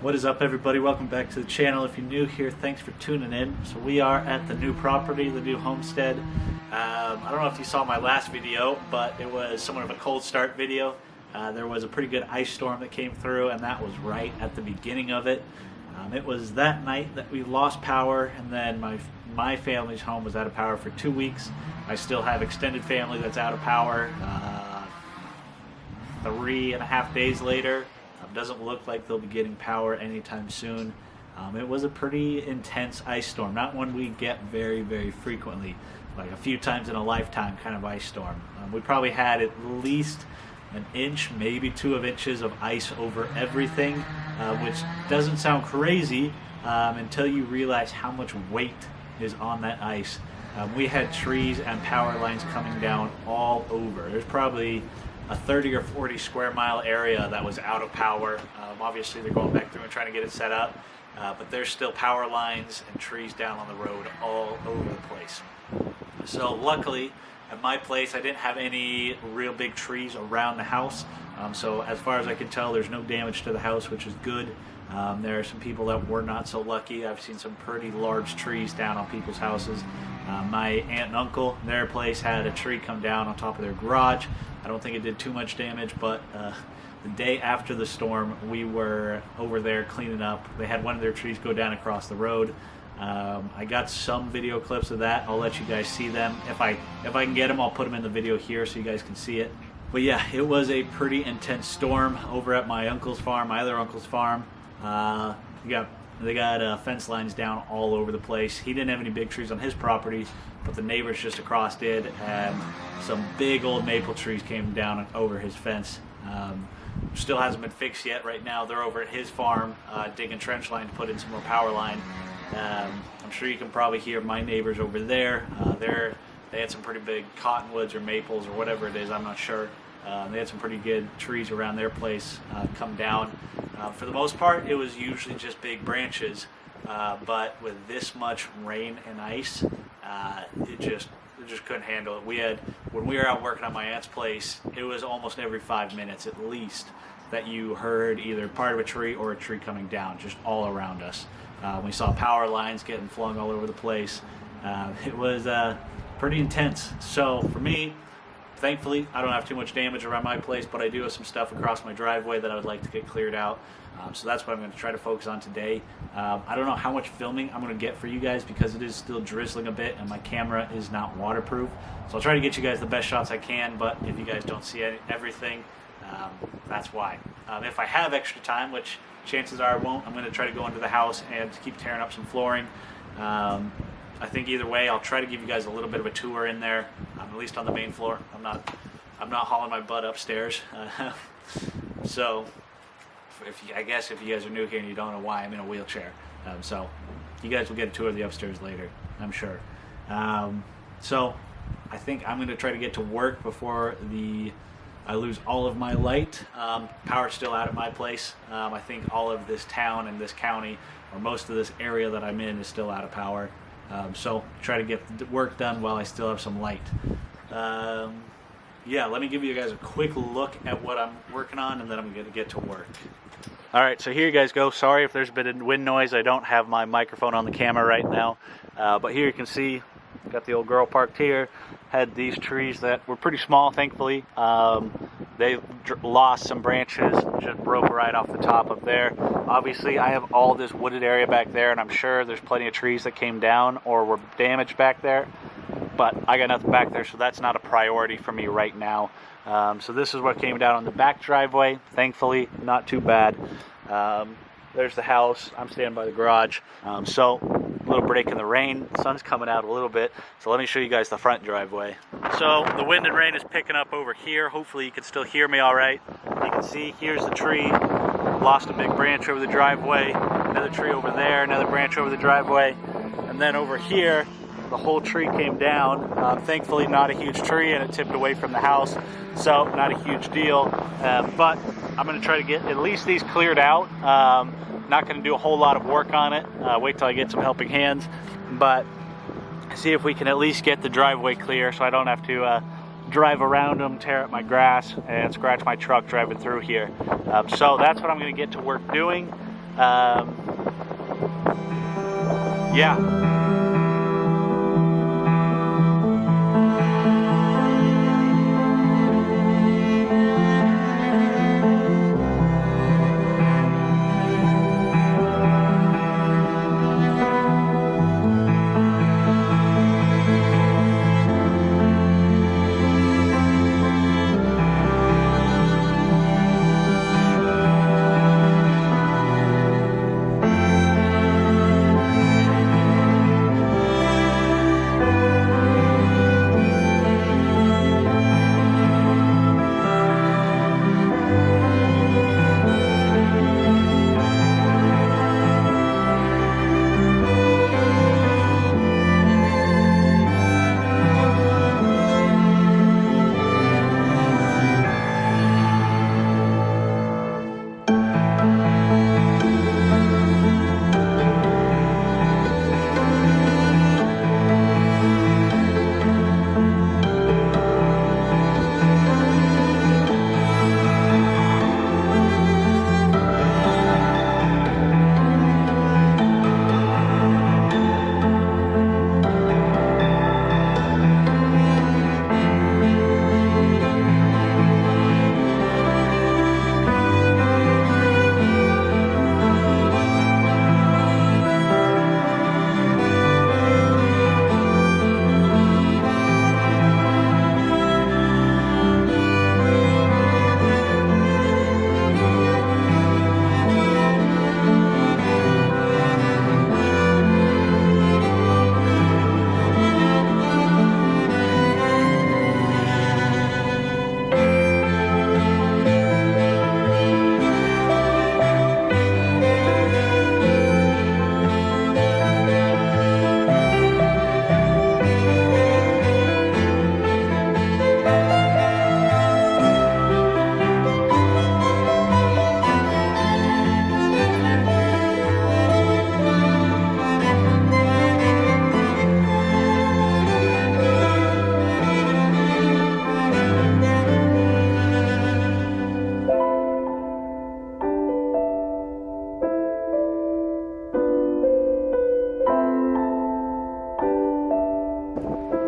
What is up, everybody? Welcome back to the channel. If you're new here, thanks for tuning in. So we are at the new property, the new homestead. I don't know if you saw my last video, but it was somewhat of a cold start video. There was a pretty good ice storm that came through, and that was right at the beginning of it. It was that night that we lost power, and then my family's home was out of power for 2 weeks. I still have extended family that's out of power 3.5 days later. Doesn't look like they'll be getting power anytime soon. It was a pretty intense ice storm, not one we get very, very frequently, like a few times in a lifetime kind of ice storm. We probably had at least an inch, maybe 2 inches of ice over everything, which doesn't sound crazy until you realize how much weight is on that ice. We had trees and power lines coming down all over. There's probably a 30 or 40 square mile area that was out of power. Obviously they're going back through and trying to get it set up, but there's still power lines and trees down on the road all over the place. So luckily at my place I didn't have any real big trees around the house, so as far as I can tell there's no damage to the house, which is good. There are some people that were not so lucky. I've seen some pretty large trees down on people's houses. My aunt and uncle, their place had a tree come down on top of their garage. I don't think it did too much damage, but the day after the storm, we were over there cleaning up. They had one of their trees go down across the road. I got some video clips of that. I'll let you guys see them. If I can get them, I'll put them in the video here so you guys can see it. But yeah, it was a pretty intense storm over at my uncle's farm, my other uncle's farm. They got fence lines down all over the place. He didn't have any big trees on his property, but the neighbors just across did, and some big old maple trees came down over his fence. Still hasn't been fixed yet. Right now they're over at his farm digging trench line to put in some more power line. I'm sure you can probably hear my neighbors over there. They had some pretty big cottonwoods or maples or whatever it is, I'm not sure. They had some pretty good trees around their place come down. For the most part, it was usually just big branches, but with this much rain and ice, it just couldn't handle it. When we were out working on my aunt's place, it was almost every 5 minutes at least that you heard either part of a tree or a tree coming down just all around us. We saw power lines getting flung all over the place. It was pretty intense. So for me, thankfully, I don't have too much damage around my place, but I do have some stuff across my driveway that I would like to get cleared out. So that's what I'm going to try to focus on today. I don't know how much filming I'm going to get for you guys because it is still drizzling a bit and my camera is not waterproof. So I'll try to get you guys the best shots I can, but if you guys don't see everything, that's why. If I have extra time, which chances are I won't, I'm going to try to go into the house and keep tearing up some flooring. I think either way, I'll try to give you guys a little bit of a tour in there, at least on the main floor. I'm not hauling my butt upstairs. So, I guess if you guys are new here and you don't know why I'm in a wheelchair, so you guys will get a tour of the upstairs later, I'm sure. So, I think I'm going to try to get to work before I lose all of my light. Power's still out at my place. I think all of this town and this county, or most of this area that I'm in, is still out of power. So try to get the work done while I still have some light. Yeah, let me give you guys a quick look at what I'm working on, and then I'm going to get to work. Alright, so here you guys go. Sorry if there's a bit of wind noise. I don't have my microphone on the camera right now. But here you can see, got the old girl parked here. Had these trees that were pretty small, thankfully. They lost some branches, just broke right off the top of there. Obviously, I have all this wooded area back there, and I'm sure there's plenty of trees that came down or were damaged back there. But I got nothing back there, so that's not a priority for me right now. So this is what came down on the back driveway. Thankfully, not too bad. There's the house. I'm standing by the garage. So a little break in the rain. The sun's coming out a little bit. So let me show you guys the front driveway. So the wind and rain is picking up over here. Hopefully you can still hear me all right. You can see here's the tree. Lost a big branch over the driveway. Another tree over there. Another branch over the driveway. And then over here, the whole tree came down. Thankfully not a huge tree, and it tipped away from the house. So not a huge deal. But I'm going to try to get at least these cleared out. Not going to do a whole lot of work on it. Wait till I get some helping hands. But see if we can at least get the driveway clear so I don't have to drive around them, tear up my grass, and scratch my truck driving through here. So that's what I'm going to get to work doing. Yeah.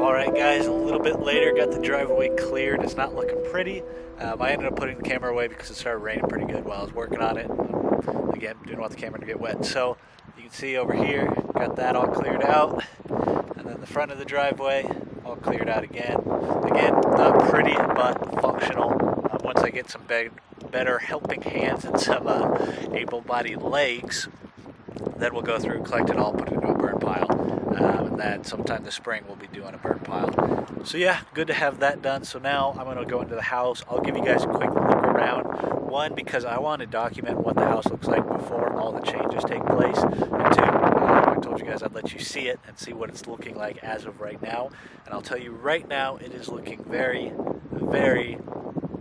Alright guys, a little bit later, got the driveway cleared. It's not looking pretty. I ended up putting the camera away because it started raining pretty good while I was working on it. Again, didn't want the camera to get wet. So you can see over here, got that all cleared out. And then the front of the driveway, all cleared out again. Again, not pretty, but functional. Once I get some better helping hands and some able-bodied legs, then we'll go through, collect it all, put it into a burn pile. And then sometime this spring we'll be doing a burn pile. So yeah, good to have that done. So now I'm going to go into the house. I'll give you guys a quick look around. One, because I want to document what the house looks like before all the changes take place. And two, I told you guys I'd let you see it and see what it's looking like as of right now. And I'll tell you right now, it is looking very, very,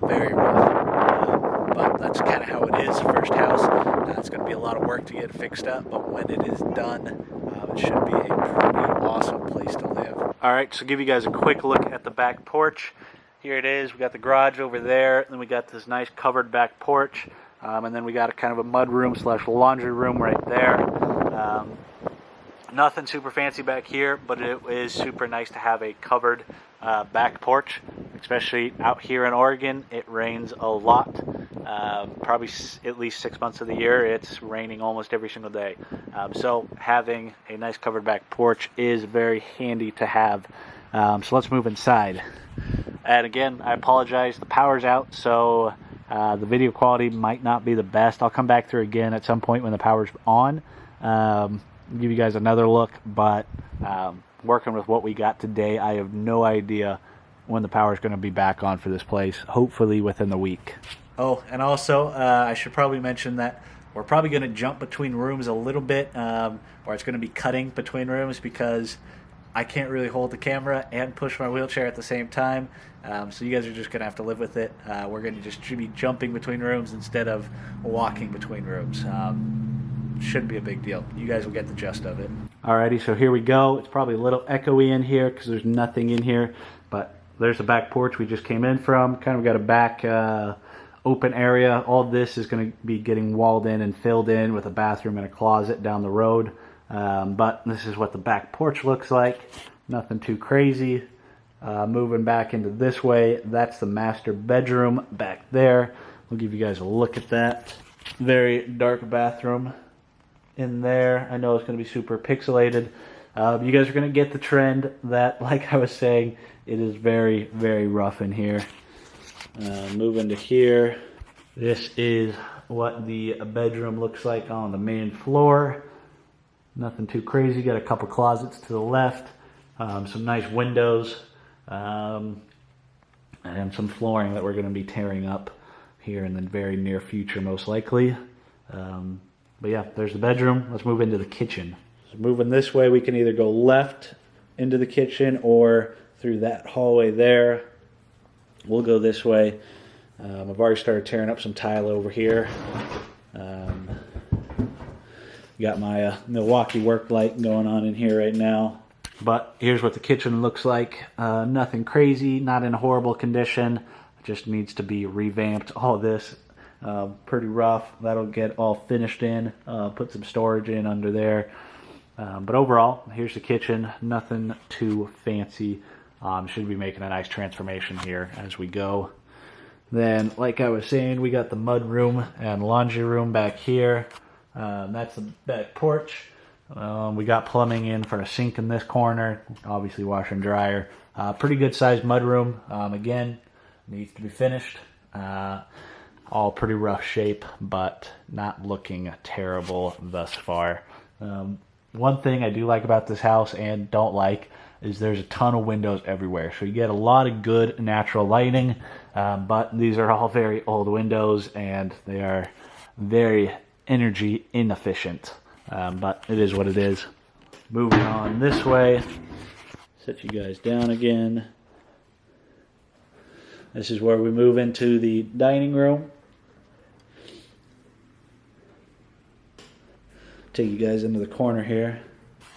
very rough. But that's kind of how it is. First house. It's going to be a lot of work to get it fixed up, but when it is done, it should be a pretty awesome place to live. Alright, so give you guys a quick look at the back porch. Here it is. We got the garage over there, then we got this nice covered back porch, and then we got a kind of a mud room / laundry room right there. Nothing super fancy back here, but it is super nice to have a covered back porch, especially out here in Oregon. It rains a lot. Probably at least 6 months of the year, it's raining almost every single day. So having a nice covered back porch is very handy to have. So let's move inside. And again, I apologize, the power's out, so the video quality might not be the best. I'll come back through again at some point when the power's on. Give you guys another look, but working with what we got today, I have no idea when the power is going to be back on for this place, hopefully within the week. Oh, and also, I should probably mention that we're probably going to jump between rooms a little bit, or it's going to be cutting between rooms because I can't really hold the camera and push my wheelchair at the same time. So you guys are just going to have to live with it. We're going to just be jumping between rooms instead of walking between rooms. Shouldn't be a big deal. You guys will get the gist of it. Alrighty, so here we go. It's probably a little echoey in here because there's nothing in here, but there's the back porch we just came in from. Kind of got a back open area. All this is going to be getting walled in and filled in with a bathroom and a closet down the road. But this is what the back porch looks like. Nothing too crazy. Moving back into this way, that's the master bedroom back there. I'll give you guys a look at that. Very dark bathroom in there. I know it's going to be super pixelated. You guys are going to get the trend that, like I was saying, it is very, very rough in here. Moving to here, this is what the bedroom looks like on the main floor. Nothing too crazy. Got a couple closets to the left, some nice windows, and some flooring that we're going to be tearing up here in the very near future, most likely. But yeah, there's the bedroom. Let's move into the kitchen. So moving this way, we can either go left into the kitchen or through that hallway there. We'll go this way. I've already started tearing up some tile over here. Got my Milwaukee work light going on in here right now. But here's what the kitchen looks like. Nothing crazy, not in a horrible condition. Just needs to be revamped. All this pretty rough. That'll get all finished in. Put some storage in under there. But overall, here's the kitchen. Nothing too fancy. Should be making a nice transformation here as we go. Then, like I was saying, we got the mud room and laundry room back here. That's the back porch. We got plumbing in for a sink in this corner. Obviously, washer and dryer. Pretty good sized mud room. Again, needs to be finished. All pretty rough shape, but not looking terrible thus far. One thing I do like about this house and don't like is there's a ton of windows everywhere. So you get a lot of good natural lighting, but these are all very old windows and they are very energy inefficient. But it is what it is. Moving on this way, set you guys down again. This is where we move into the dining room. Take you guys into the corner here.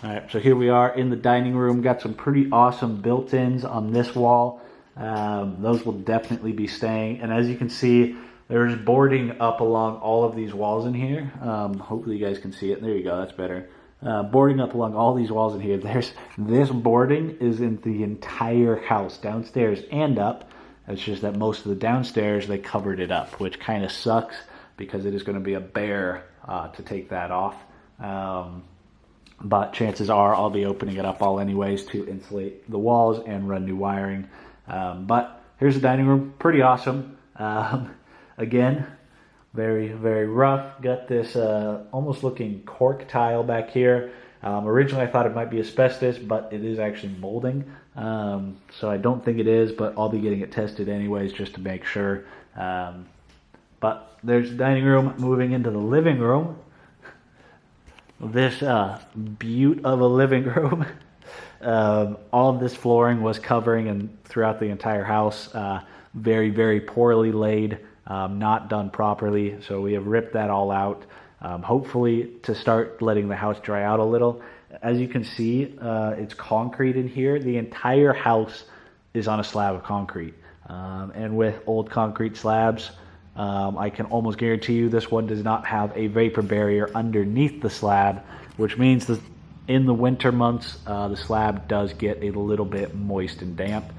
Alright, so here we are in the dining room. Got some pretty awesome built-ins on this wall. Those will definitely be staying. And as you can see, there's boarding up along all of these walls in here. Hopefully you guys can see it. There you go, that's better. Boarding up along all these walls in here. This boarding is in the entire house, downstairs and up. It's just that most of the downstairs, they covered it up, which kind of sucks because it is going to be a bear to take that off. But chances are I'll be opening it up all anyways to insulate the walls and run new wiring. But here's the dining room. Pretty awesome. Again, very, very rough. Got this almost looking cork tile back here. Originally I thought it might be asbestos, but it is actually molding. So I don't think it is, but I'll be getting it tested anyways just to make sure. But there's the dining room. Moving into the living room. This beaut of a living room. All of this flooring was covering and throughout the entire house. Very, very poorly laid, not done properly. So we have ripped that all out. Hopefully to start letting the house dry out a little. As you can see, it's concrete in here. The entire house is on a slab of concrete. And with old concrete slabs, I can almost guarantee you this one does not have a vapor barrier underneath the slab, which means that in the winter months, the slab does get a little bit moist and damp.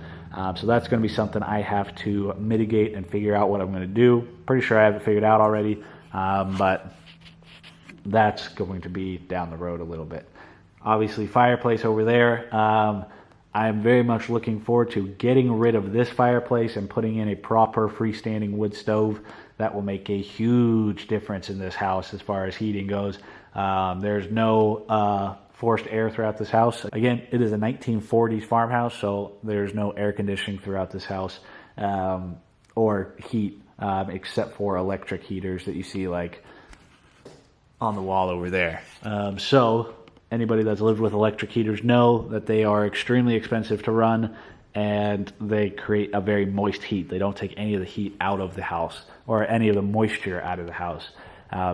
So that's going to be something I have to mitigate and figure out what I'm going to do. Pretty sure I have it figured out already, but that's going to be down the road a little bit. Obviously, fireplace over there. I am very much looking forward to getting rid of this fireplace and putting in a proper freestanding wood stove. That will make a huge difference in this house as far as heating goes. There's no forced air throughout this house. Again, it is a 1940s farmhouse, so there's no air conditioning throughout this house or heat, except for electric heaters that you see like on the wall over there. So anybody that's lived with electric heaters know that they are extremely expensive to run and they create a very moist heat. They don't take any of the heat out of the house or any of the moisture out of the house.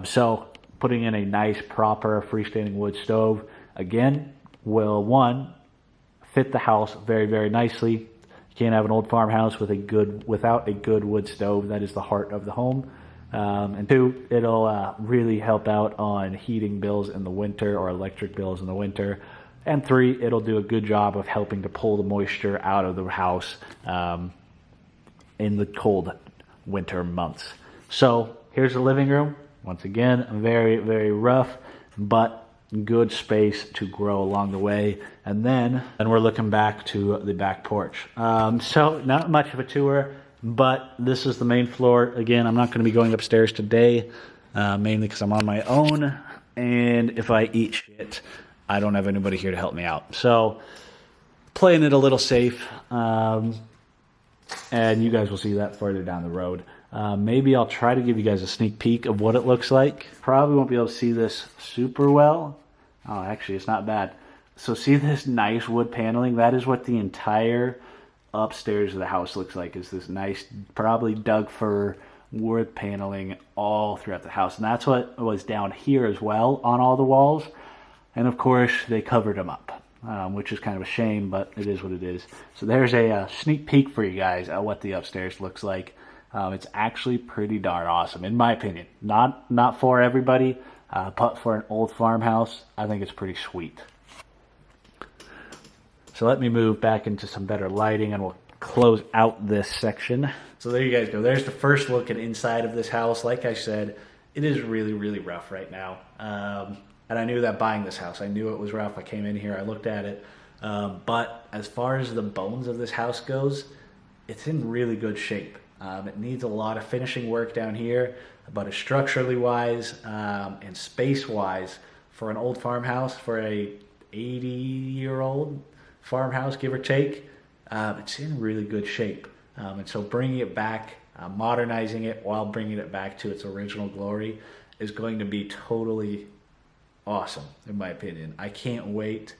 So putting in a nice, proper freestanding wood stove, again, will, one, fit the house very, very nicely. You can't have an old farmhouse without a good wood stove. That is the heart of the home. And 2, it'll really help out on heating bills in the winter or electric bills in the winter. And 3, it'll do a good job of helping to pull the moisture out of the house in the cold winter months. So here's the living room. Once again, very, very rough, but good space to grow along the way. And then we're looking back to the back porch. So not much of a tour, but this is the main floor. Again, I'm not going to be going upstairs today, mainly because I'm on my own. And if I eat shit, I don't have anybody here to help me out. So playing it a little safe. And you guys will see that further down the road. Maybe I'll try to give you guys a sneak peek of what it looks like. Probably won't be able to see this super well. Oh, actually, it's not bad. So see this nice wood paneling? That is what the entire upstairs of the house looks like. Is this nice, probably Doug fir wood paneling all throughout the house. And that's what was down here as well on all the walls. And of course, they covered them up, which is kind of a shame, but it is what it is. So there's a sneak peek for you guys at what the upstairs looks like. It's actually pretty darn awesome, in my opinion. Not for everybody, but for an old farmhouse, I think it's pretty sweet. So let me move back into some better lighting and we'll close out this section. So there you guys go. There's the first look at inside of this house. Like I said, it is really, really rough right now. And I knew that buying this house. I knew it was rough. I came in here, I looked at it. But as far as the bones of this house goes, it's in really good shape. It needs a lot of finishing work down here, but structurally wise and space wise, for an old farmhouse, for a 80-year-old farmhouse, give or take, it's in really good shape. And so bringing it back, modernizing it while bringing it back to its original glory is going to be totally awesome, in my opinion. I can't wait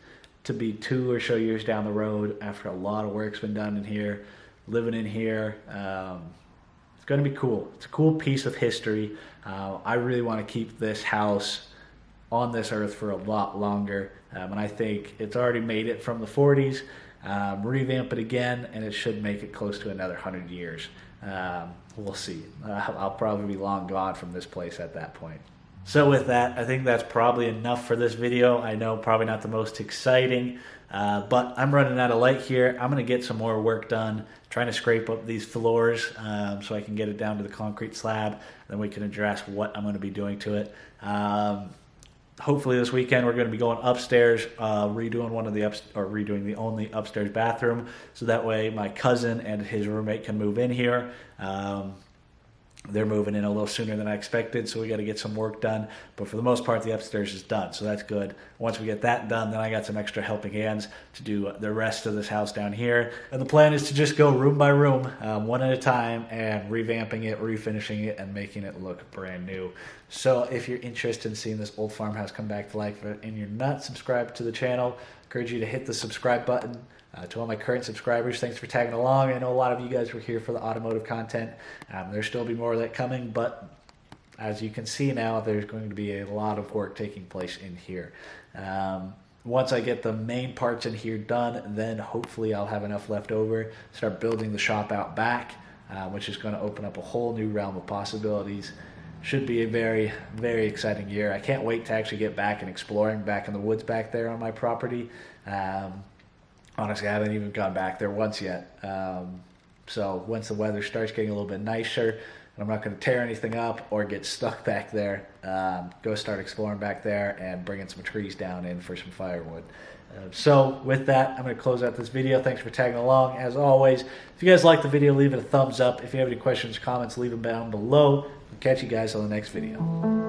to be 2 or so years down the road after a lot of work's been done in here, living in here. It's going to be cool. It's a cool piece of history. I really want to keep this house on this earth for a lot longer. And I think it's already made it from the 40s. Revamp it again, and it should make it close to another 100 years. We'll see. I'll probably be long gone from this place at that point. So with that, I think that's probably enough for this video. I know probably not the most exciting, but I'm running out of light here. I'm going to get some more work done, trying to scrape up these floors so I can get it down to the concrete slab. Then we can address what I'm going to be doing to it. Hopefully this weekend we're going to be going upstairs, redoing the only upstairs bathroom, so that way my cousin and his roommate can move in here. They're moving in a little sooner than I expected, so we got to get some work done. But for the most part, the upstairs is done, so that's good. Once we get that done, then I got some extra helping hands to do the rest of this house down here. And the plan is to just go room by room, one at a time, and revamping it, refinishing it, and making it look brand new. So if you're interested in seeing this old farmhouse come back to life and you're not subscribed to the channel, I encourage you to hit the subscribe button. To all my current subscribers, thanks for tagging along. I know a lot of you guys were here for the automotive content. There'll still be more of that coming, but as you can see now, there's going to be a lot of work taking place in here. Once I get the main parts in here done, then hopefully I'll have enough left over, start building the shop out back, which is going to open up a whole new realm of possibilities. Should be a very, very exciting year. I can't wait to actually get back and exploring back in the woods back there on my property. Honestly, I haven't even gone back there once yet. So once the weather starts getting a little bit nicer, and I'm not going to tear anything up or get stuck back there, go start exploring back there and bringing some trees down in for some firewood. So with that, I'm going to close out this video. Thanks for tagging along. As always, if you guys like the video, leave it a thumbs up. If you have any questions or comments, leave them down below. I'll catch you guys on the next video.